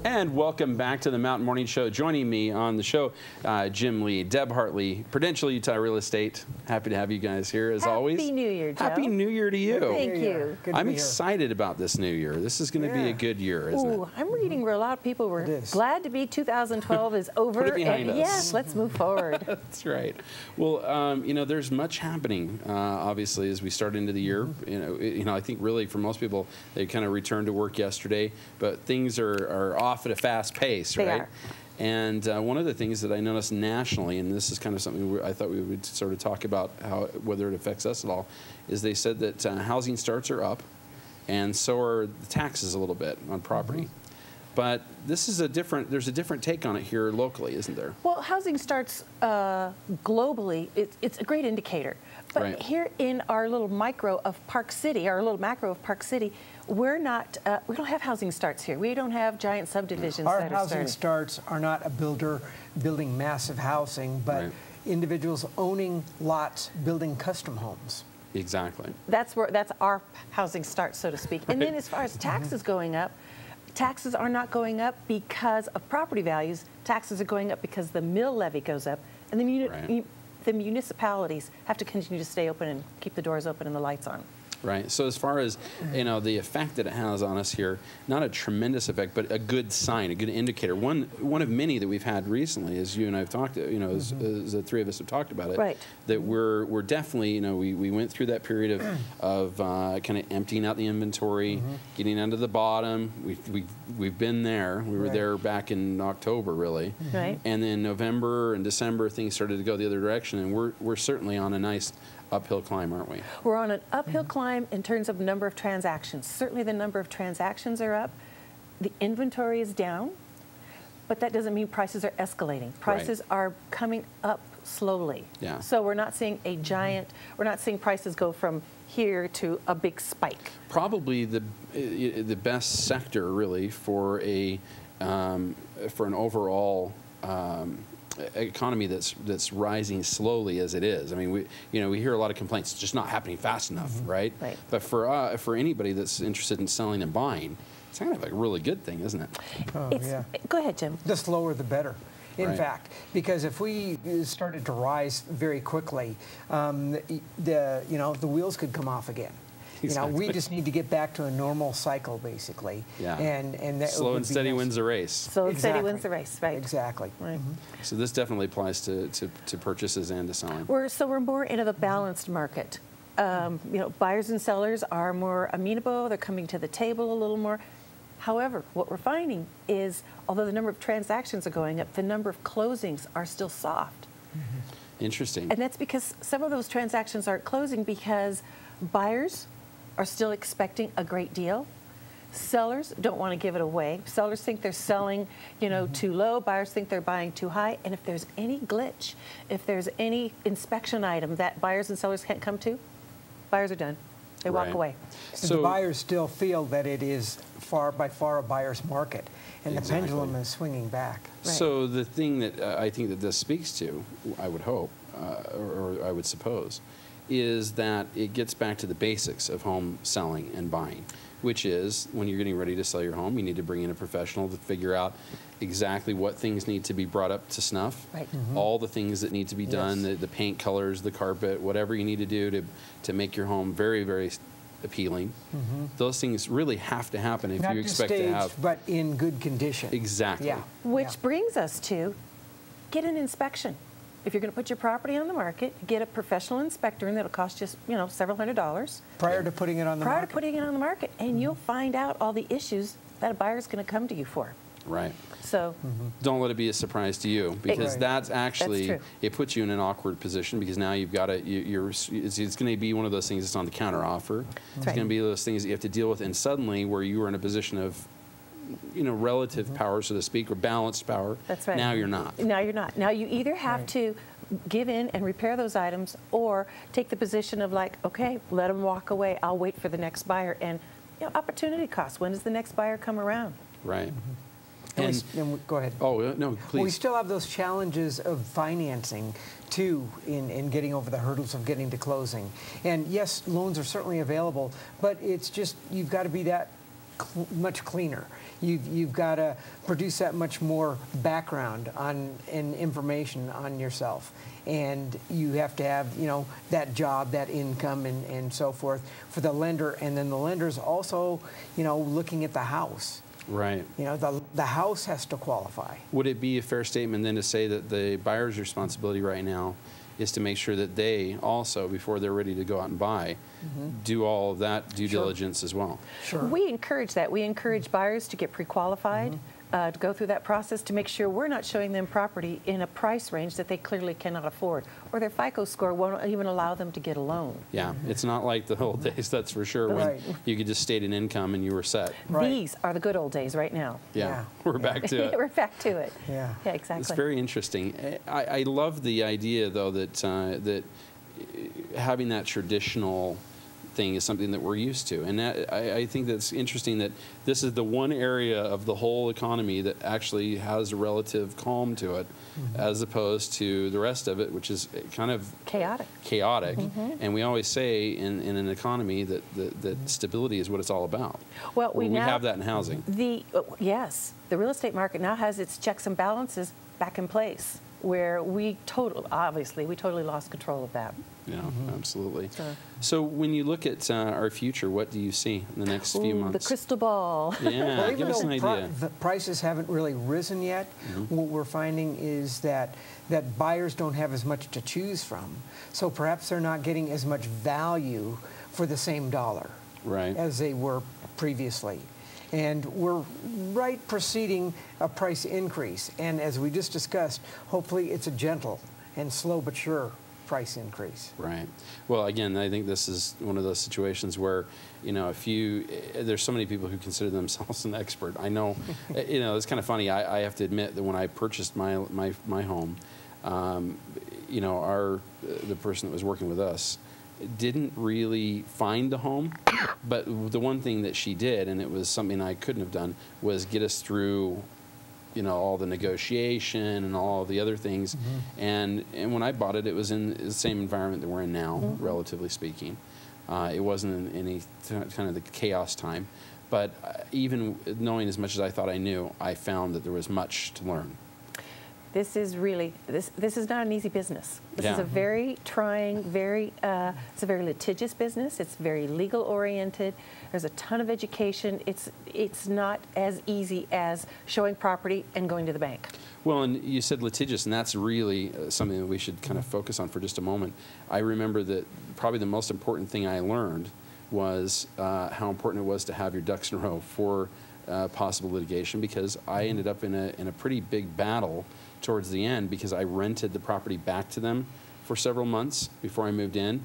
And welcome back to the Mountain Morning Show. Joining me on the show, Jim Lee, Deb Hartley, Prudential Utah Real Estate. Happy to have you guys here as always. Happy New Year, Joe. Happy New Year to you. Thank you. I'm excited about this new year. This is going to be a good year, isn't it? I'm reading where a lot of people were glad to be 2012 is over. Put it behind us. Yes, let's move forward. That's right. Well, you know, there's much happening, obviously, as we start into the year. You know, I think really for most people, they kind of returned to work yesterday, but things are off at a fast pace, right? They are. And one of the things that I noticed nationally, and this is kind of something I thought we would sort of talk about whether it affects us at all, is they said that housing starts are up, and so are the taxes a little bit on property. But this is there's a different take on it here locally, isn't there? Well, housing starts globally, it's a great indicator. But here in our little micro of Park City, our little macro of Park City, we're not, we don't have housing starts here. We don't have giant subdivisions Our that are housing starts are not a builder building massive housing, but individuals owning lots, building custom homes. Exactly. That's our housing starts, so to speak. And then as far as taxes going up, taxes are not going up because of property values. Taxes are going up because the mill levy goes up, and the municipalities have to continue to stay open and keep the doors open and the lights on. Right. So as far as, you know, the effect that it has on us here, not a tremendous effect, but a good sign, a good indicator. One of many that we've had recently, as you and I have talked, you know, as the three of us have talked about it, that we're definitely, you know, we went through that period of kind of emptying out the inventory, getting down to the bottom. We've been there. We were there back in October, really. And then November and December, things started to go the other direction, and we're certainly on a nice uphill climb, aren't we? We're on an uphill climb in terms of number of transactions. Certainly the number of transactions are up. The inventory is down, but that doesn't mean prices are escalating. Prices are coming up slowly. So we're not seeing a giant, we're not seeing prices go from here to a big spike. Probably the best sector, really, for an overall economy that's rising slowly as it is. I mean, we hear a lot of complaints. It's just not happening fast enough, right? But for anybody that's interested in selling and buying, it's kind of a really good thing, isn't it? Go ahead, Jim. The slower the better. In fact, because if we started to rise very quickly, the wheels could come off again. You know, we just need to get back to a normal cycle, basically. And that slow and steady wins the race. Slow and steady wins the race, right? Exactly. So this definitely applies to purchases and to selling. We're more in a balanced market. You know, buyers and sellers are more amenable. They're coming to the table a little more. However, what we're finding is, although the number of transactions are going up, the number of closings are still soft. Interesting. And that's because some of those transactions aren't closing because buyers are still expecting a great deal. Sellers don't want to give it away. Sellers think they're selling, you know, too low. Buyers think they're buying too high. And if there's any glitch, if there's any inspection item that buyers and sellers can't come to, buyers are done. They walk away. So the buyers still feel that it is by far a buyer's market, and the pendulum is swinging back. So the thing that I think that this speaks to, I would hope, or I would suppose, is that it gets back to the basics of home selling and buying, which is when you're getting ready to sell your home, you need to bring in a professional to figure out exactly what things need to be brought up to snuff, all the things that need to be done, the paint colors, the carpet, whatever you need to do to make your home very, very appealing. Those things really have to happen if you expect to have. But in good condition. Exactly. Which brings us to get an inspection. If you're going to put your property on the market, get a professional inspector, and that'll cost just, you know, several $100s. Prior to putting it on the market. Prior to putting it on the market, and you'll find out all the issues that a buyer's going to come to you for. So don't let it be a surprise to you, because that's actually, it puts you in an awkward position, because now you've got to, it's going to be one of those things that's on the counter offer. It's going to be those things that you have to deal with, and suddenly where you are in a position of, you know, relative power, so to speak, or balanced power. Now you're not. Now you're not. Now you either have to give in and repair those items, or take the position of like, okay, let them walk away. I'll wait for the next buyer. And, you know, opportunity cost. When does the next buyer come around? And go ahead. Oh, no, please. We still have those challenges of financing, too, in getting over the hurdles of getting to closing. And yes, loans are certainly available, but it's just, you've got to be that much cleaner. You've got to produce that much more background on and information on yourself, and you have to have that job, that income, and so forth for the lender, and then the lender's also looking at the house. Right. The house has to qualify. Would it be a fair statement then to say that the buyer's responsibility right now is to make sure that they also, before they're ready to go out and buy, do all of that due diligence as well? Sure. We encourage that. We encourage buyers to get pre-qualified, to go through that process to make sure we're not showing them property in a price range that they clearly cannot afford, or their FICO score won't even allow them to get a loan. Yeah, it's not like the old days, that's for sure, when you could just state an income and you were set. These are the good old days right now. Yeah. We're back to it. We're back to it. Yeah, exactly. It's very interesting. I love the idea, though, that that having that traditional thing is something that we're used to, and I think that's interesting that this is the one area of the whole economy that actually has a relative calm to it, as opposed to the rest of it, which is kind of chaotic. And we always say in an economy that stability is what it's all about. Well, we now have that in housing. Yes, the real estate market now has its checks and balances back in place, where we totally lost control of that. Yeah, absolutely. So when you look at our future, what do you see in the next few months? The crystal ball. Yeah, well, give us an idea. The prices haven't really risen yet. What we're finding is that buyers don't have as much to choose from, so perhaps they're not getting as much value for the same dollar as they were previously. And we're preceding a price increase. And as we just discussed, hopefully it's a gentle and slow but sure price increase. Right. Well, again, I think this is one of those situations where, there's so many people who consider themselves an expert. I know, it's kind of funny. I have to admit that when I purchased my home, the person that was working with us didn't really find the home, but the one thing that she did, and it was something I couldn't have done, was get us through all the negotiation and all the other things. And when I bought it, it was in the same environment that we're in now, relatively speaking. It wasn't in any kind of the chaos time. But even knowing as much as I thought I knew, I found that there was much to learn. This is really, this is not an easy business. This is a very trying, it's a very litigious business. It's very legal oriented. There's a ton of education. It's not as easy as showing property and going to the bank. Well, and you said litigious, and that's really something that we should kind of focus on for just a moment. I remember that probably the most important thing I learned was how important it was to have your ducks in a row for possible litigation, because I ended up in a pretty big battle towards the end, because I rented the property back to them for several months before I moved in,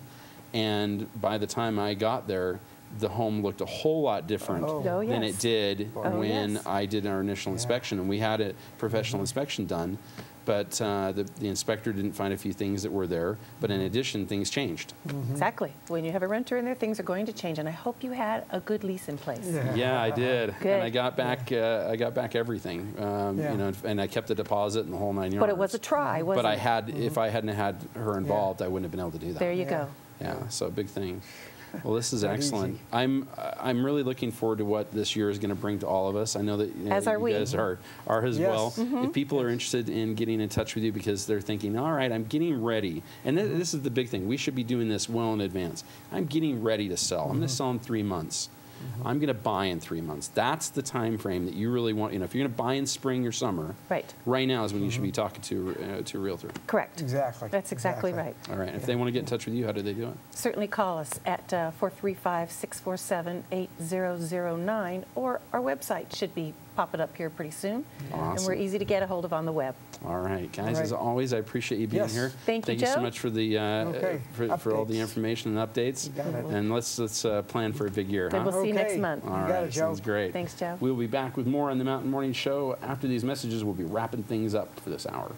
and by the time I got there, the home looked a whole lot different than it did when I did our initial inspection, and we had a professional inspection done, but the inspector didn't find a few things that were there, but in addition, things changed. Exactly. When you have a renter in there, things are going to change, and I hope you had a good lease in place. Yeah, I did. Good. And I got back everything, and I kept the deposit and the whole 9 yards. But it was a try, wasn't it? But I had, if I hadn't had her involved, I wouldn't have been able to do that. There you go. Yeah, so a big thing. Well, this is excellent. I'm really looking forward to what this year is going to bring to all of us. I know that you guys are as well. If people are interested in getting in touch with you because they're thinking, all right, I'm getting ready, and this is the big thing. We should be doing this well in advance. I'm getting ready to sell. I'm going to sell in 3 months. I'm going to buy in 3 months. That's the time frame that you really want. If you're going to buy in spring or summer, right now is when you should be talking to a realtor. Correct. Exactly. That's exactly right. All right. If they want to get in touch with you, how do they do it? Certainly call us at 435-647-8009, or our website should be popping up here pretty soon. Awesome. And we're easy to get a hold of on the web. All right, guys. As always, I appreciate you being here. Thank you, Thank you so Joe. much for the for all the information and updates. You got it. And let's plan for a big year. Then we'll see you next month. All right, sounds great. Thanks, Joe. We'll be back with more on the Mountain Morning Show after these messages. We'll be wrapping things up for this hour.